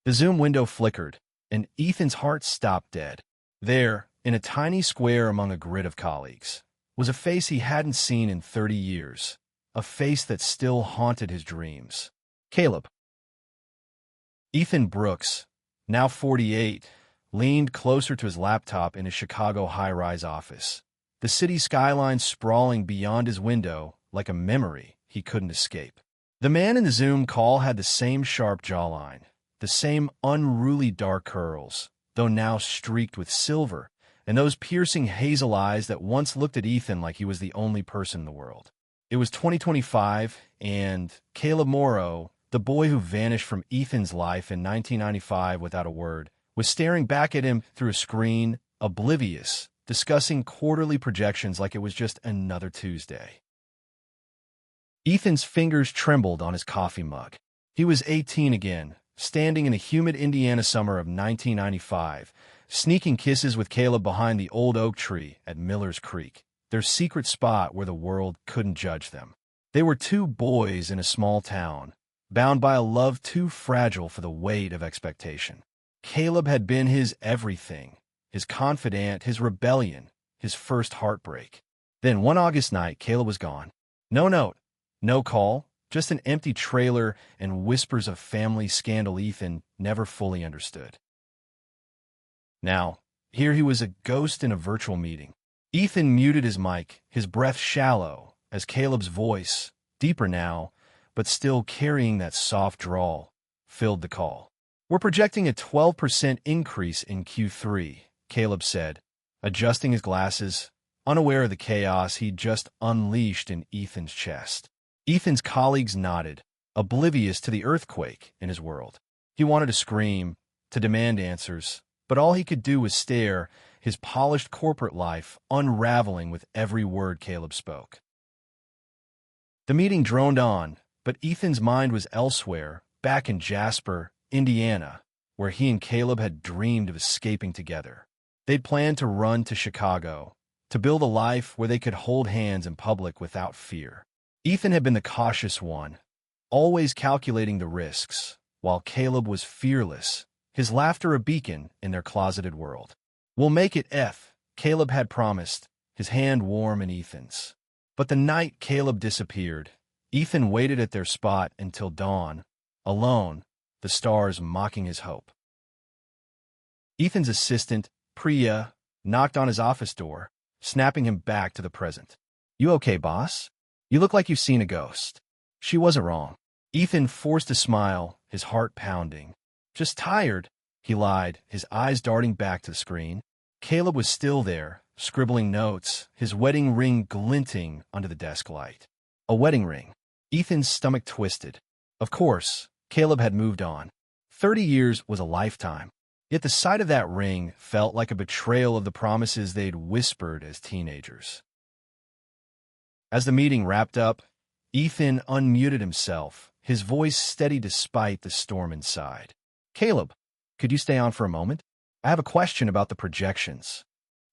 The Zoom window flickered, and Ethan's heart stopped dead. There, in a tiny square among a grid of colleagues, was a face he hadn't seen in 30 years, a face that still haunted his dreams. Caleb. Ethan Brooks, now 48, leaned closer to his laptop in his Chicago high-rise office, the city skyline sprawling beyond his window like a memory he couldn't escape. The man in the Zoom call had the same sharp jawline, the same unruly dark curls, though now streaked with silver, and those piercing hazel eyes that once looked at Ethan like he was the only person in the world. It was 2025, and Caleb Morrow, the boy who vanished from Ethan's life in 1995 without a word, was staring back at him through a screen, oblivious, discussing quarterly projections like it was just another Tuesday. Ethan's fingers trembled on his coffee mug. He was 18 again, standing in a humid Indiana summer of 1995, sneaking kisses with Caleb behind the old oak tree at Miller's Creek, their secret spot where the world couldn't judge them. They were two boys in a small town, bound by a love too fragile for the weight of expectation. Caleb had been his everything, his confidant, his rebellion, his first heartbreak. Then one August night, Caleb was gone. No note, no call, just an empty trailer and whispers of family scandal Ethan never fully understood. Now, here he was a ghost in a virtual meeting. Ethan muted his mic, his breath shallow, as Caleb's voice, deeper now, but still carrying that soft drawl, filled the call. "We're projecting a 12% increase in Q3, Caleb said, adjusting his glasses, unaware of the chaos he'd just unleashed in Ethan's chest. Ethan's colleagues nodded, oblivious to the earthquake in his world. He wanted to scream, to demand answers, but all he could do was stare, his polished corporate life unraveling with every word Caleb spoke. The meeting droned on, but Ethan's mind was elsewhere, back in Jasper, Indiana, where he and Caleb had dreamed of escaping together. They'd planned to run to Chicago, to build a life where they could hold hands in public without fear. Ethan had been the cautious one, always calculating the risks, while Caleb was fearless, his laughter a beacon in their closeted world. "We'll make it, Caleb had promised, his hand warm in Ethan's. But the night Caleb disappeared, Ethan waited at their spot until dawn, alone, the stars mocking his hope. Ethan's assistant, Priya, knocked on his office door, snapping him back to the present. "You okay, boss? You look like you've seen a ghost." She wasn't wrong. Ethan forced a smile, his heart pounding. "Just tired," he lied, his eyes darting back to the screen. Caleb was still there, scribbling notes, his wedding ring glinting under the desk light. A wedding ring. Ethan's stomach twisted. Of course, Caleb had moved on. 30 years was a lifetime. Yet the sight of that ring felt like a betrayal of the promises they'd whispered as teenagers. As the meeting wrapped up, Ethan unmuted himself, his voice steady despite the storm inside. "Caleb, could you stay on for a moment? I have a question about the projections."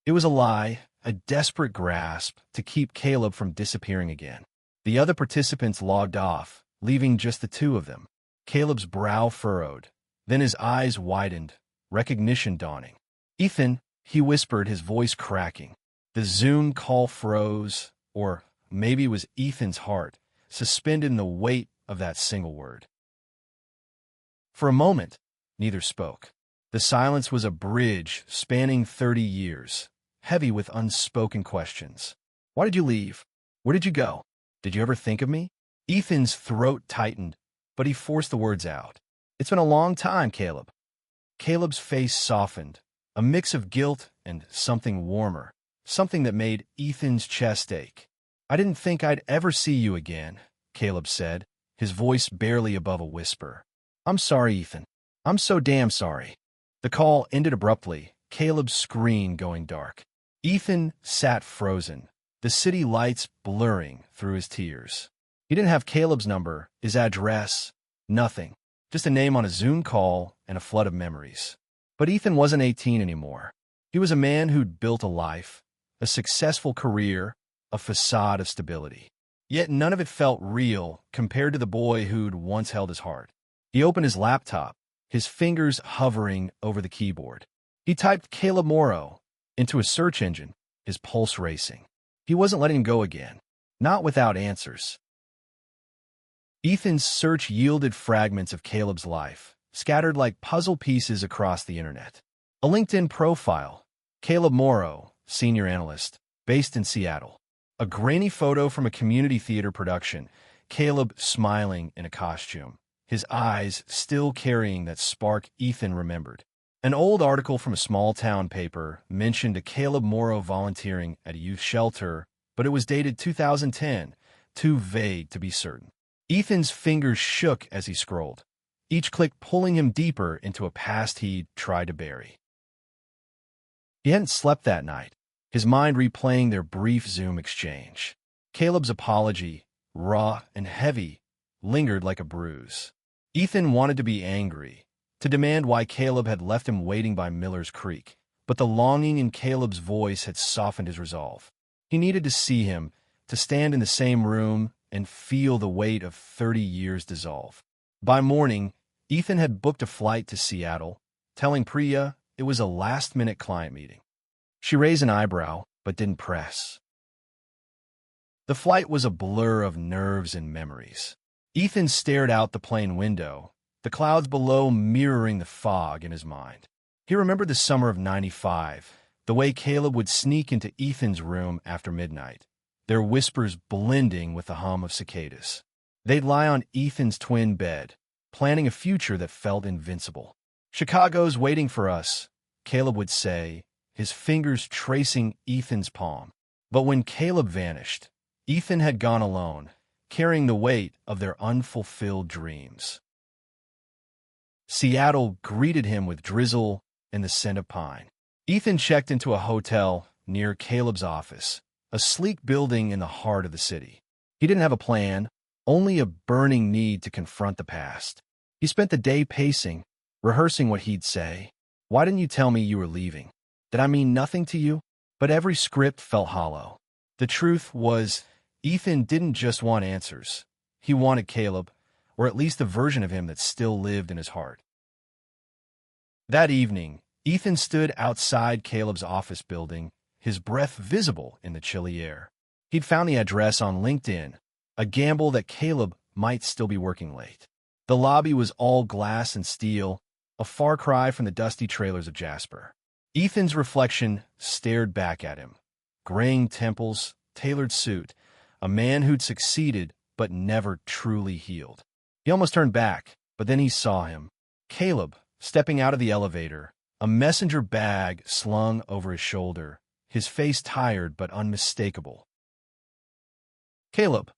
It was a lie, a desperate grasp to keep Caleb from disappearing again. The other participants logged off, leaving just the two of them. Caleb's brow furrowed, then his eyes widened, recognition dawning. "Ethan," he whispered, his voice cracking. The Zoom call froze, or maybe it was Ethan's heart, suspended in the weight of that single word. For a moment, neither spoke. The silence was a bridge spanning 30 years, heavy with unspoken questions. "Why did you leave? Where did you go? Did you ever think of me?" Ethan's throat tightened, but he forced the words out. "It's been a long time, Caleb." Caleb's face softened, a mix of guilt and something warmer, something that made Ethan's chest ache. "I didn't think I'd ever see you again," Caleb said, his voice barely above a whisper. "I'm sorry, Ethan. I'm so damn sorry." The call ended abruptly, Caleb's screen going dark. Ethan sat frozen, the city lights blurring through his tears. He didn't have Caleb's number, his address, nothing. Just a name on a Zoom call and a flood of memories. But Ethan wasn't 18 anymore. He was a man who'd built a life, a successful career, a facade of stability. Yet none of it felt real compared to the boy who'd once held his heart. He opened his laptop, his fingers hovering over the keyboard. He typed Caleb Morrow into a search engine, his pulse racing. He wasn't letting him go again, not without answers. Ethan's search yielded fragments of Caleb's life, scattered like puzzle pieces across the internet. A LinkedIn profile, Caleb Morrow, senior analyst, based in Seattle. A grainy photo from a community theater production, Caleb smiling in a costume, his eyes still carrying that spark Ethan remembered. An old article from a small-town paper mentioned a Caleb Morrow volunteering at a youth shelter, but it was dated 2010, too vague to be certain. Ethan's fingers shook as he scrolled, each click pulling him deeper into a past he'd tried to bury. He hadn't slept that night, his mind replaying their brief Zoom exchange. Caleb's apology, raw and heavy, lingered like a bruise. Ethan wanted to be angry, to demand why Caleb had left him waiting by Miller's Creek, but the longing in Caleb's voice had softened his resolve. He needed to see him, to stand in the same room and feel the weight of 30 years dissolve. By morning, Ethan had booked a flight to Seattle, telling Priya it was a last-minute client meeting. She raised an eyebrow, but didn't press. The flight was a blur of nerves and memories. Ethan stared out the plane window, the clouds below mirroring the fog in his mind. He remembered the summer of '95, the way Caleb would sneak into Ethan's room after midnight, their whispers blending with the hum of cicadas. They'd lie on Ethan's twin bed, planning a future that felt invincible. "Chicago's waiting for us," Caleb would say, his fingers tracing Ethan's palm. But when Caleb vanished, Ethan had gone alone, carrying the weight of their unfulfilled dreams. Seattle greeted him with drizzle and the scent of pine. Ethan checked into a hotel near Caleb's office, a sleek building in the heart of the city. He didn't have a plan, only a burning need to confront the past. He spent the day pacing, rehearsing what he'd say. "Why didn't you tell me you were leaving? Did I mean nothing to you?" But every script felt hollow. The truth was, Ethan didn't just want answers. He wanted Caleb, or at least a version of him that still lived in his heart. That evening, Ethan stood outside Caleb's office building, his breath visible in the chilly air. He'd found the address on LinkedIn, a gamble that Caleb might still be working late. The lobby was all glass and steel, a far cry from the dusty trailers of Jasper. Ethan's reflection stared back at him. Graying temples, tailored suit, a man who'd succeeded but never truly healed. He almost turned back, but then he saw him. Caleb, stepping out of the elevator, a messenger bag slung over his shoulder, his face tired but unmistakable. "Caleb,"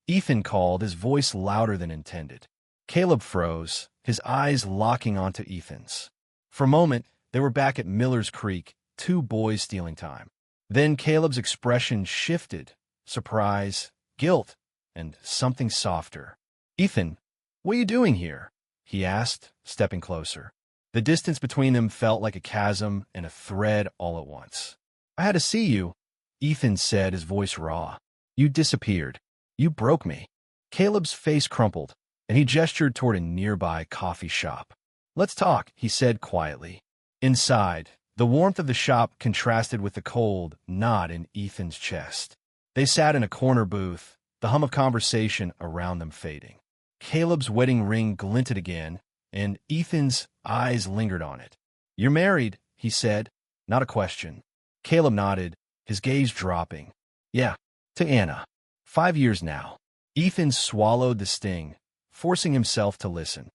Ethan called, his voice louder than intended. Caleb froze, his eyes locking onto Ethan's. For a moment, they were back at Miller's Creek, two boys stealing time. Then Caleb's expression shifted, surprise, guilt, and something softer. "Ethan, what are you doing here?" he asked, stepping closer. The distance between them felt like a chasm and a thread all at once. "I had to see you," Ethan said, his voice raw. "You disappeared. You broke me." Caleb's face crumpled, and he gestured toward a nearby coffee shop. "Let's talk," he said quietly. Inside, the warmth of the shop contrasted with the cold knot in Ethan's chest. They sat in a corner booth, the hum of conversation around them fading. Caleb's wedding ring glinted again, and Ethan's eyes lingered on it. "You're married," he said, not a question. Caleb nodded, his gaze dropping. "Yeah, to Anna. 5 years now." Ethan swallowed the sting, forcing himself to listen.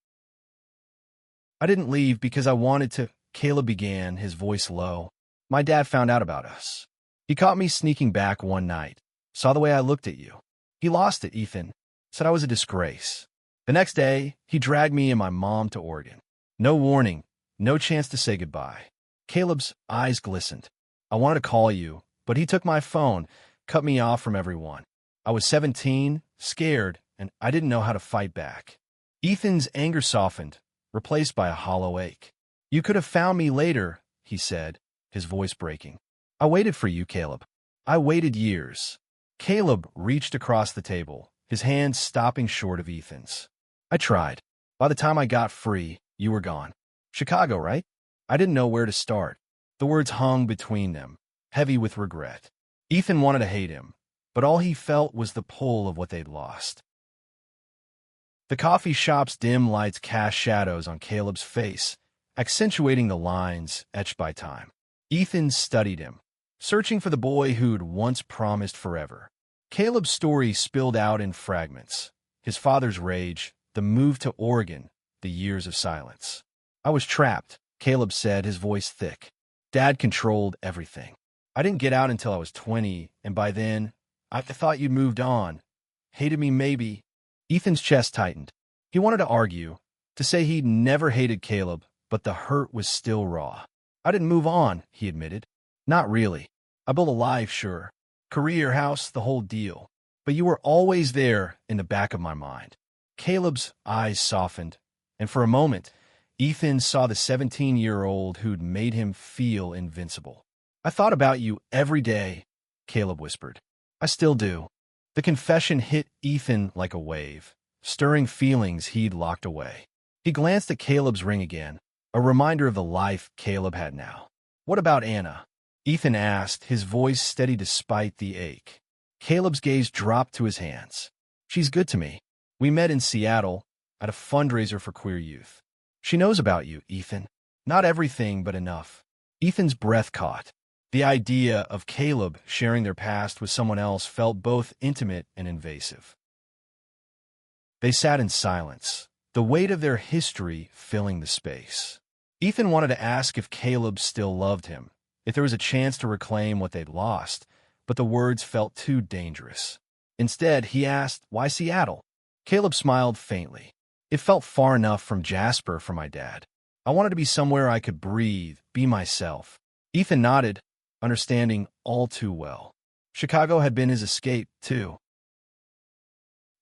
"I didn't leave because I wanted to," Caleb began, his voice low. "My dad found out about us. He caught me sneaking back one night, saw the way I looked at you. He lost it, Ethan. Said I was a disgrace. The next day, he dragged me and my mom to Oregon. No warning, no chance to say goodbye." Caleb's eyes glistened. "I wanted to call you, but he took my phone, cut me off from everyone. I was 17, scared, and I didn't know how to fight back." Ethan's anger softened, replaced by a hollow ache. "You could have found me later," he said, his voice breaking. "I waited for you, Caleb. I waited years." Caleb reached across the table, his hand stopping short of Ethan's. "I tried. By the time I got free, You were gone. Chicago, right? I didn't know where to start. The words hung between them, heavy with regret. Ethan wanted to hate him, but all he felt was the pull of what they'd lost. The coffee shop's dim lights cast shadows on Caleb's face, accentuating the lines etched by time. Ethan studied him, searching for the boy who'd once promised forever. Caleb's story spilled out in fragments. His father's rage, the move to Oregon, the years of silence. I was trapped, Caleb said, his voice thick. Dad controlled everything. I didn't get out until I was 20, and by then, I thought you'd moved on. Hated me, maybe. Ethan's chest tightened. He wanted to argue, to say he'd never hated Caleb, but the hurt was still raw. I didn't move on, he admitted. Not really. I built a life, sure. Career, house, the whole deal. But you were always there in the back of my mind. Caleb's eyes softened, and for a moment, Ethan saw the 17-year-old who'd made him feel invincible. I thought about you every day, Caleb whispered. I still do. The confession hit Ethan like a wave, stirring feelings he'd locked away. He glanced at Caleb's ring again, a reminder of the life Caleb had now. What about Anna? Ethan asked, his voice steady despite the ache. Caleb's gaze dropped to his hands. She's good to me. We met in Seattle at a fundraiser for queer youth. She knows about you, Ethan. Not everything, but enough. Ethan's breath caught. The idea of Caleb sharing their past with someone else felt both intimate and invasive. They sat in silence, the weight of their history filling the space. Ethan wanted to ask if Caleb still loved him, if there was a chance to reclaim what they'd lost, but the words felt too dangerous. Instead, he asked, why Seattle? Caleb smiled faintly. It felt far enough from Jasper for my dad. I wanted to be somewhere I could breathe, be myself. Ethan nodded, understanding all too well. Chicago had been his escape, too.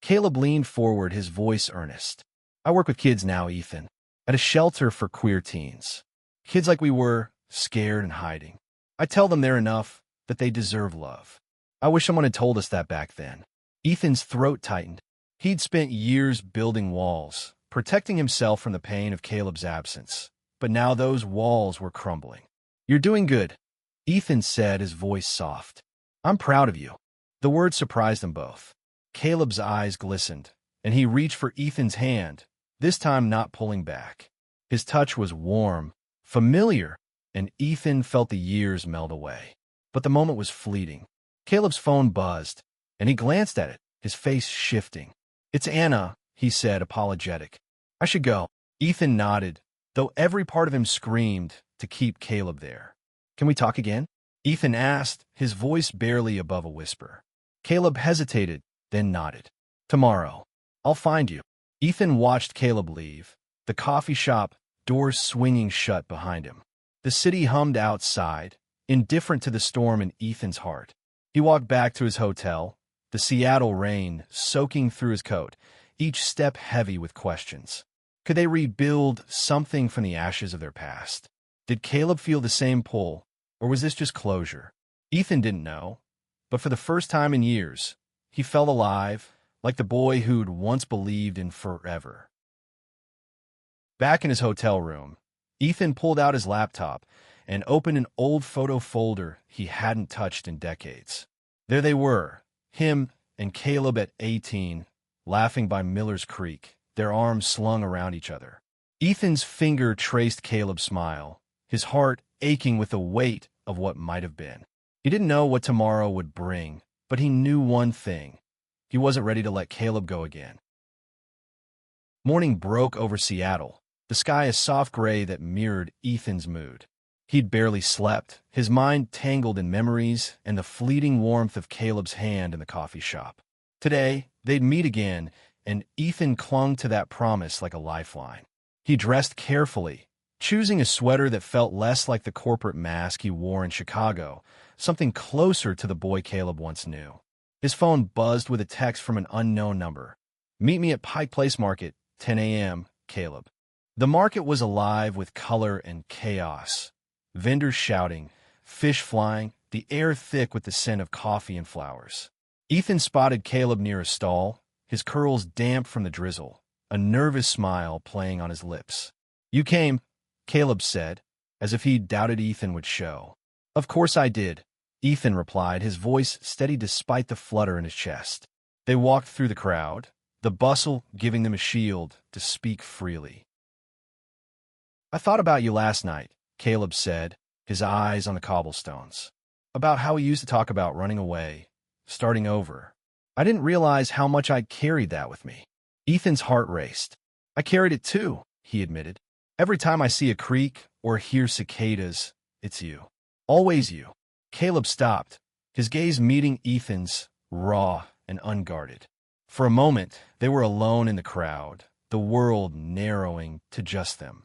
Caleb leaned forward, his voice earnest. I work with kids now, Ethan, at a shelter for queer teens. Kids like we were, scared and hiding. I tell them they're enough, that they deserve love. I wish someone had told us that back then. Ethan's throat tightened. He'd spent years building walls, protecting himself from the pain of Caleb's absence. But now those walls were crumbling. You're doing good, Ethan said, his voice soft. I'm proud of you. The words surprised them both. Caleb's eyes glistened, and he reached for Ethan's hand, this time not pulling back. His touch was warm, familiar, and Ethan felt the years melt away. But the moment was fleeting. Caleb's phone buzzed, and he glanced at it, his face shifting. It's Anna, he said, apologetic. I should go. Ethan nodded, though every part of him screamed to keep Caleb there. Can we talk again? Ethan asked, his voice barely above a whisper. Caleb hesitated, then nodded. Tomorrow. I'll find you. Ethan watched Caleb leave, the coffee shop, doors swinging shut behind him. The city hummed outside, indifferent to the storm in Ethan's heart. He walked back to his hotel, the Seattle rain soaking through his coat, each step heavy with questions. Could they rebuild something from the ashes of their past? Did Caleb feel the same pull, or was this just closure? Ethan didn't know, but for the first time in years, he felt alive, like the boy who'd once believed in forever. Back in his hotel room, Ethan pulled out his laptop and opened an old photo folder he hadn't touched in decades. There they were, him and Caleb at 18, laughing by Miller's Creek, their arms slung around each other. Ethan's finger traced Caleb's smile, his heart aching with the weight of what might have been. He didn't know what tomorrow would bring, but he knew one thing. He wasn't ready to let Caleb go again. Morning broke over Seattle, the sky a soft gray that mirrored Ethan's mood. He'd barely slept, his mind tangled in memories and the fleeting warmth of Caleb's hand in the coffee shop. Today, they'd meet again, and Ethan clung to that promise like a lifeline. He dressed carefully, choosing a sweater that felt less like the corporate mask he wore in Chicago, something closer to the boy Caleb once knew. His phone buzzed with a text from an unknown number. Meet me at Pike Place Market, 10 a.m., Caleb. The market was alive with color and chaos. Vendors shouting, fish flying, the air thick with the scent of coffee and flowers. Ethan spotted Caleb near a stall, his curls damp from the drizzle, a nervous smile playing on his lips. You came, Caleb said, as if he doubted Ethan would show. Of course I did, Ethan replied, his voice steady despite the flutter in his chest. They walked through the crowd, the bustle giving them a shield to speak freely. I thought about you last night, Caleb said, his eyes on the cobblestones. About how we used to talk about running away, starting over. I didn't realize how much I'd carried that with me. Ethan's heart raced. I carried it too, he admitted. Every time I see a creek or hear cicadas, it's you. Always you. Caleb stopped, his gaze meeting Ethan's, raw and unguarded. For a moment, they were alone in the crowd, the world narrowing to just them.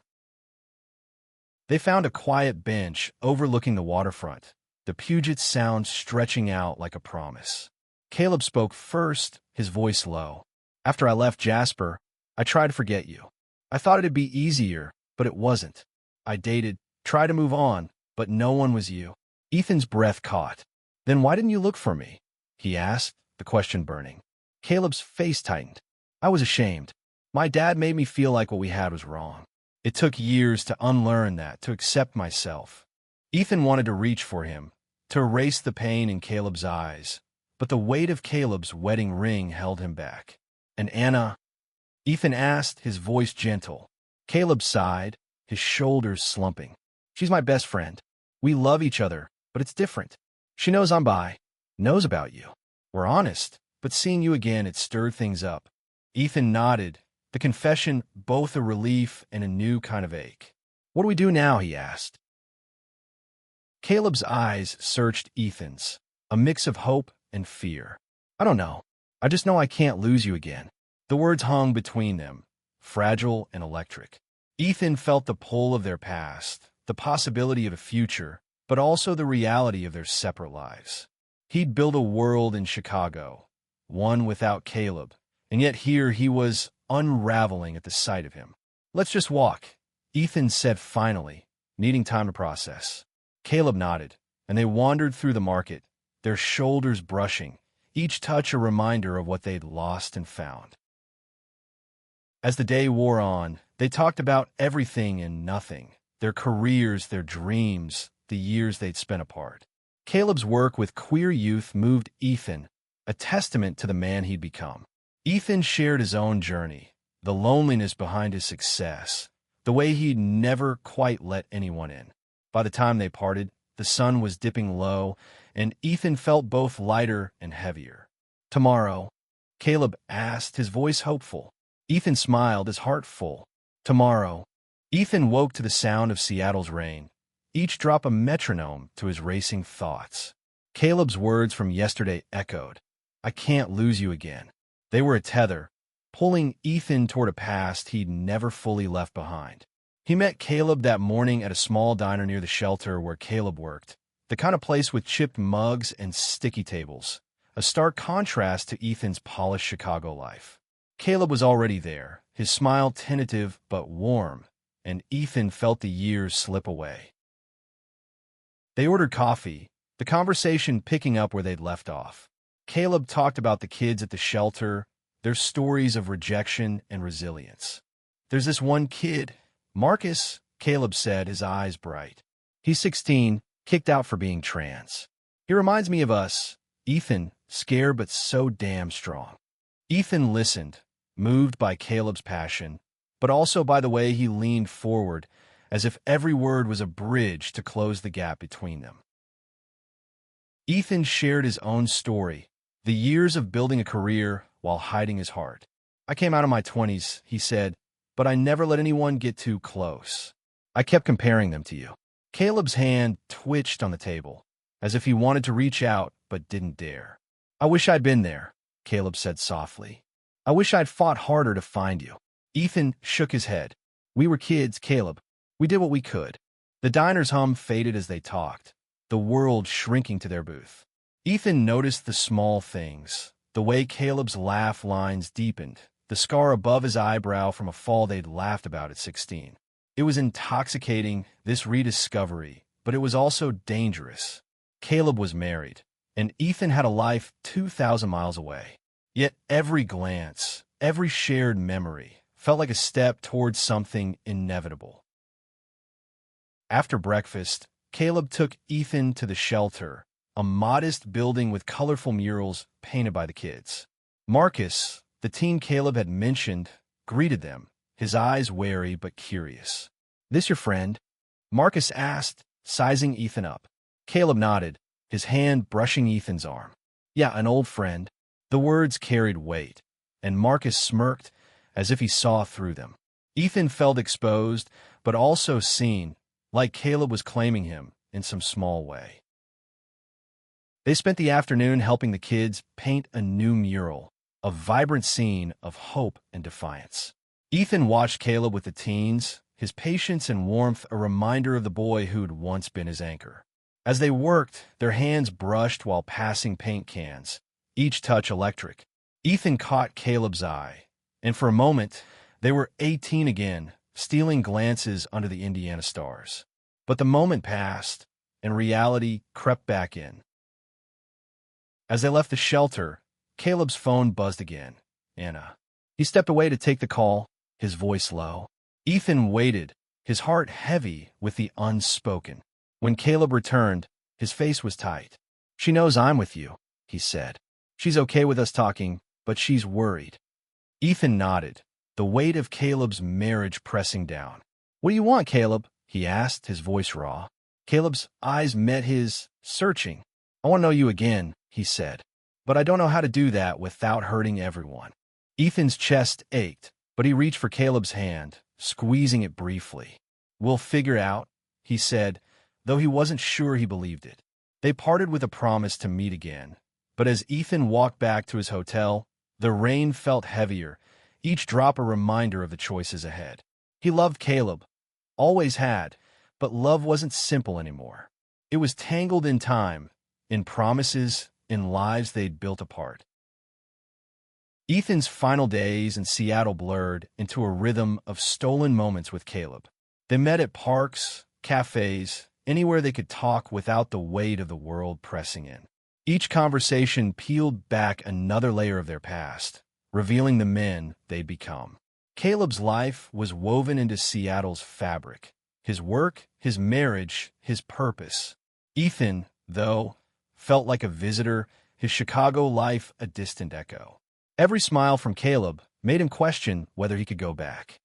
They found a quiet bench overlooking the waterfront, the Puget Sound stretching out like a promise. Caleb spoke first, his voice low. After I left Jasper, I tried to forget you. I thought it'd be easier, but it wasn't. I dated, tried to move on, but no one was you. Ethan's breath caught. Then why didn't you look for me? He asked, the question burning. Caleb's face tightened. I was ashamed. My dad made me feel like what we had was wrong. It took years to unlearn that, to accept myself. Ethan wanted to reach for him, to erase the pain in Caleb's eyes, but the weight of Caleb's wedding ring held him back. And Anna? Ethan asked, his voice gentle. Caleb sighed, his shoulders slumping. She's my best friend. We love each other, but it's different. She knows I'm bi, knows about you. We're honest, but seeing you again, it stirred things up. Ethan nodded, the confession both a relief and a new kind of ache. What do we do now? He asked. Caleb's eyes searched Ethan's, a mix of hope and fear. I don't know. I just know I can't lose you again. The words hung between them, fragile and electric. Ethan felt the pull of their past, the possibility of a future, but also the reality of their separate lives. He'd built a world in Chicago, one without Caleb, and yet here he was unraveling at the sight of him. Let's just walk, Ethan said finally, needing time to process. Caleb nodded, and they wandered through the market, their shoulders brushing, each touch a reminder of what they'd lost and found. As the day wore on, they talked about everything and nothing, their careers, their dreams, the years they'd spent apart. Caleb's work with queer youth moved Ethan, a testament to the man he'd become. Ethan shared his own journey, the loneliness behind his success, the way he'd never quite let anyone in. By the time they parted, the sun was dipping low, and Ethan felt both lighter and heavier. Tomorrow, Caleb asked, his voice hopeful. Ethan smiled, his heart full. Tomorrow, Ethan woke to the sound of Seattle's rain, each drop a metronome to his racing thoughts. Caleb's words from yesterday echoed. I can't lose you again. They were a tether, pulling Ethan toward a past he'd never fully left behind. He met Caleb that morning at a small diner near the shelter where Caleb worked, the kind of place with chipped mugs and sticky tables, a stark contrast to Ethan's polished Chicago life. Caleb was already there, his smile tentative but warm, and Ethan felt the years slip away. They ordered coffee, the conversation picking up where they'd left off. Caleb talked about the kids at the shelter, their stories of rejection and resilience. There's this one kid, Marcus, Caleb said, his eyes bright. He's 16, kicked out for being trans. He reminds me of us, Ethan, scared but so damn strong. Ethan listened, moved by Caleb's passion, but also by the way he leaned forward, as if every word was a bridge to close the gap between them. Ethan shared his own story, the years of building a career while hiding his heart. I came out of my 20s, he said, but I never let anyone get too close. I kept comparing them to you. Caleb's hand twitched on the table, as if he wanted to reach out but didn't dare. I wish I'd been there, Caleb said softly. I wish I'd fought harder to find you. Ethan shook his head. We were kids, Caleb. We did what we could. The diner's hum faded as they talked, the world shrinking to their booth. Ethan noticed the small things, the way Caleb's laugh lines deepened, the scar above his eyebrow from a fall they'd laughed about at 16. It was intoxicating, this rediscovery, but it was also dangerous. Caleb was married, and Ethan had a life 2,000 miles away. Yet every glance, every shared memory, felt like a step towards something inevitable. After breakfast, Caleb took Ethan to the shelter, a modest building with colorful murals painted by the kids. Marcus, the teen Caleb had mentioned, greeted them, his eyes wary but curious. "This your friend?" Marcus asked, sizing Ethan up. Caleb nodded, his hand brushing Ethan's arm. "Yeah, an old friend." The words carried weight, and Marcus smirked as if he saw through them. Ethan felt exposed, but also seen, like Caleb was claiming him in some small way. They spent the afternoon helping the kids paint a new mural, a vibrant scene of hope and defiance. Ethan watched Caleb with the teens, his patience and warmth a reminder of the boy who'd once been his anchor. As they worked, their hands brushed while passing paint cans, each touch electric. Ethan caught Caleb's eye, and for a moment, they were 18 again, stealing glances under the Indiana stars. But the moment passed, and reality crept back in. As they left the shelter, Caleb's phone buzzed again. Anna. He stepped away to take the call, his voice low. Ethan waited, his heart heavy with the unspoken. When Caleb returned, his face was tight. "She knows I'm with you," he said. "She's okay with us talking, but she's worried." Ethan nodded, the weight of Caleb's marriage pressing down. "What do you want, Caleb?" he asked, his voice raw. Caleb's eyes met his, searching. "I want to know you again," he said. "But I don't know how to do that without hurting everyone." Ethan's chest ached, but he reached for Caleb's hand, squeezing it briefly. "We'll figure out," he said, though he wasn't sure he believed it. They parted with a promise to meet again, but as Ethan walked back to his hotel, the rain felt heavier, each drop a reminder of the choices ahead. He loved Caleb, always had, but love wasn't simple anymore. It was tangled in time, in promises, in lives they'd built apart. Ethan's final days in Seattle blurred into a rhythm of stolen moments with Caleb. They met at parks, cafes, anywhere they could talk without the weight of the world pressing in. Each conversation peeled back another layer of their past, revealing the men they'd become. Caleb's life was woven into Seattle's fabric. His work, his marriage, his purpose. Ethan, though, felt like a visitor, his Chicago life a distant echo. Every smile from Caleb made him question whether he could go back.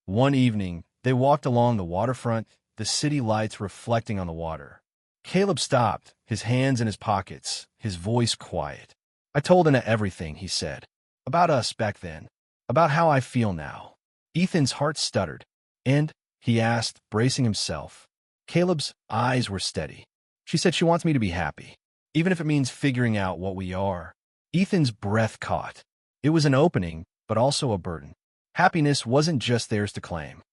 One evening, they walked along the waterfront, the city lights reflecting on the water. Caleb stopped, his hands in his pockets, his voice quiet. "I told Anna everything," he said. "About us back then. About how I feel now." Ethan's heart stuttered. "And?" he asked, bracing himself. Caleb's eyes were steady. "She said she wants me to be happy, even if it means figuring out what we are." Ethan's breath caught. It was an opening, but also a burden. Happiness wasn't just theirs to claim.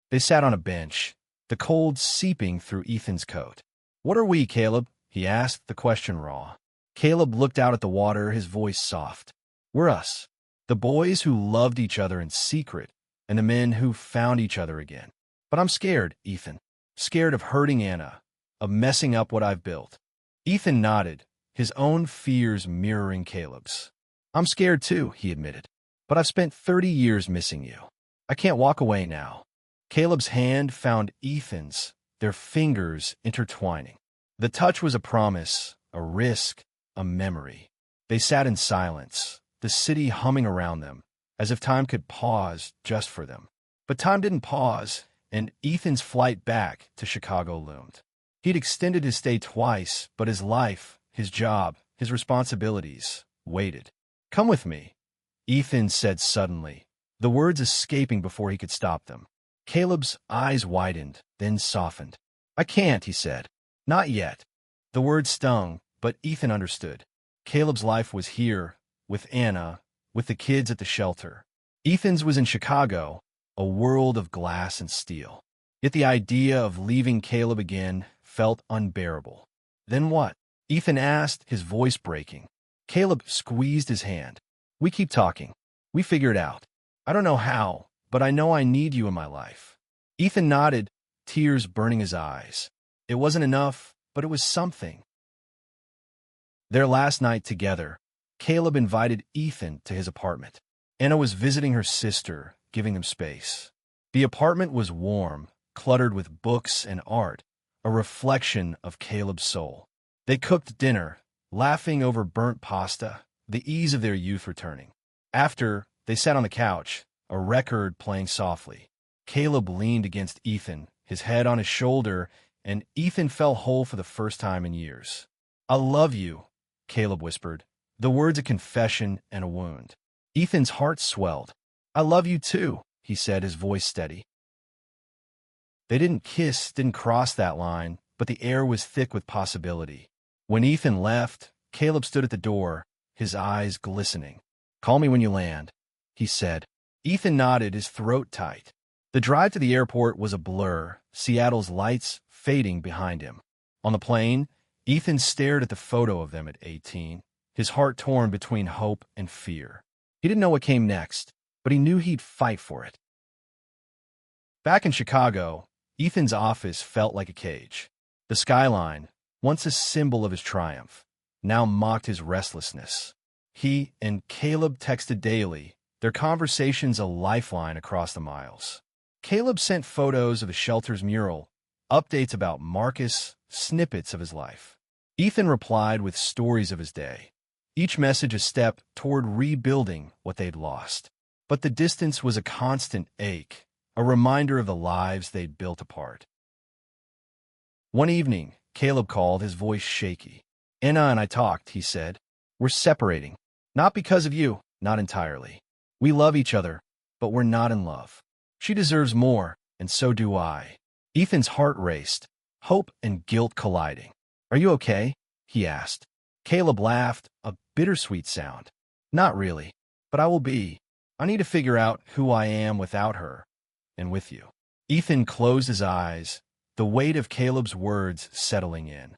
They sat on a bench, the cold seeping through Ethan's coat. "What are we, Caleb?" he asked, the question raw. Caleb looked out at the water, his voice soft. "We're us. The boys who loved each other in secret, and the men who found each other again. But I'm scared, Ethan. Scared of hurting Anna, of messing up what I've built." Ethan nodded, his own fears mirroring Caleb's. "I'm scared too," he admitted. "But I've spent 30 years missing you. I can't walk away now." Caleb's hand found Ethan's, their fingers intertwining. The touch was a promise, a risk, a memory. They sat in silence, the city humming around them, as if time could pause just for them. But time didn't pause, and Ethan's flight back to Chicago loomed. He'd extended his stay twice, but his life, his job, his responsibilities waited. "Come with me," Ethan said suddenly, the words escaping before he could stop them. Caleb's eyes widened, then softened. "I can't," he said. "Not yet." The words stung, but Ethan understood. Caleb's life was here, with Anna, with the kids at the shelter. Ethan's was in Chicago, a world of glass and steel. Yet the idea of leaving Caleb again felt unbearable. "Then what?" Ethan asked, his voice breaking. Caleb squeezed his hand. "We keep talking. We figure it out. I don't know how, but I know I need you in my life." Ethan nodded, tears burning his eyes. It wasn't enough, but it was something. Their last night together, Caleb invited Ethan to his apartment. Anna was visiting her sister, giving them space. The apartment was warm, cluttered with books and art, a reflection of Caleb's soul. They cooked dinner, laughing over burnt pasta, the ease of their youth returning. After, they sat on the couch, a record playing softly. Caleb leaned against Ethan, his head on his shoulder, and Ethan fell whole for the first time in years. "I love you," Caleb whispered, the words a confession and a wound. Ethan's heart swelled. "I love you too," he said, his voice steady. They didn't kiss, didn't cross that line, but the air was thick with possibility. When Ethan left, Caleb stood at the door, his eyes glistening. "Call me when you land," he said. Ethan nodded, his throat tight. The drive to the airport was a blur, Seattle's lights fading behind him. On the plane, Ethan stared at the photo of them at 18, his heart torn between hope and fear. He didn't know what came next, but he knew he'd fight for it. Back in Chicago, Ethan's office felt like a cage. The skyline, once a symbol of his triumph, now mocked his restlessness. He and Caleb texted daily, their conversations a lifeline across the miles. Caleb sent photos of the shelter's mural, updates about Marcus, snippets of his life. Ethan replied with stories of his day, each message a step toward rebuilding what they'd lost. But the distance was a constant ache, a reminder of the lives they'd built apart. One evening, Caleb called, his voice shaky. "Anna and I talked," he said. "We're separating. Not because of you, not entirely. We love each other, but we're not in love. She deserves more, and so do I." Ethan's heart raced, hope and guilt colliding. "Are you okay?" he asked. Caleb laughed, a bittersweet sound. "Not really, but I will be. I need to figure out who I am without her, and with you." Ethan closed his eyes, the weight of Caleb's words settling in.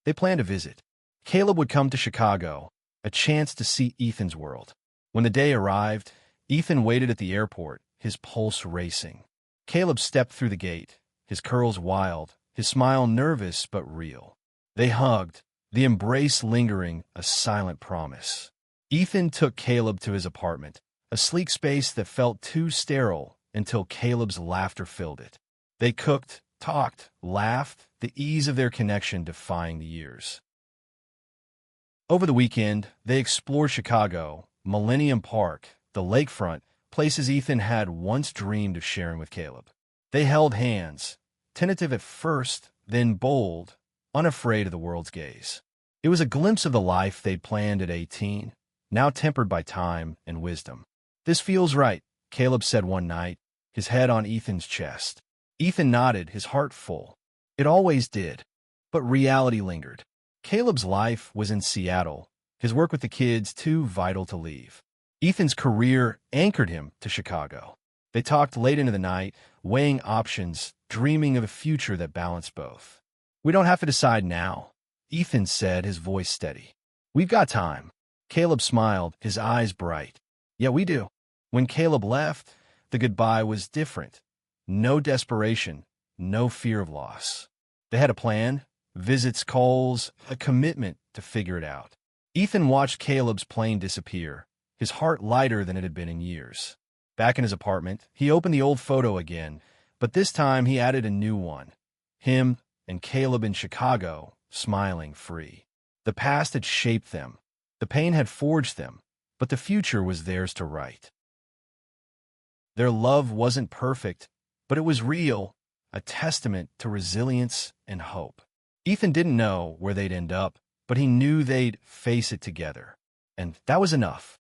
They planned a visit. Caleb would come to Chicago, a chance to see Ethan's world. When the day arrived, Ethan waited at the airport, his pulse racing. Caleb stepped through the gate, his curls wild, his smile nervous but real. They hugged, the embrace lingering, a silent promise. Ethan took Caleb to his apartment, a sleek space that felt too sterile until Caleb's laughter filled it. They cooked, talked, laughed, the ease of their connection defying the years. Over the weekend, they explored Chicago, Millennium Park, the lakefront, places Ethan had once dreamed of sharing with Caleb. They held hands, tentative at first, then bold, unafraid of the world's gaze. It was a glimpse of the life they'd planned at 18, now tempered by time and wisdom. "This feels right," Caleb said one night, his head on Ethan's chest. Ethan nodded, his heart full. It always did. But reality lingered. Caleb's life was in Seattle, his work with the kids too vital to leave. Ethan's career anchored him to Chicago. They talked late into the night, weighing options, dreaming of a future that balanced both. "We don't have to decide now," Ethan said, his voice steady. "We've got time." Caleb smiled, his eyes bright. "Yeah, we do." When Caleb left, the goodbye was different. No desperation, no fear of loss. They had a plan, visits, calls, a commitment to figure it out. Ethan watched Caleb's plane disappear, his heart lighter than it had been in years. Back in his apartment, he opened the old photo again, but this time he added a new one. Him and Caleb in Chicago, smiling free. The past had shaped them. The pain had forged them, but the future was theirs to write. Their love wasn't perfect, but it was real, a testament to resilience and hope. Ethan didn't know where they'd end up, but he knew they'd face it together. And that was enough.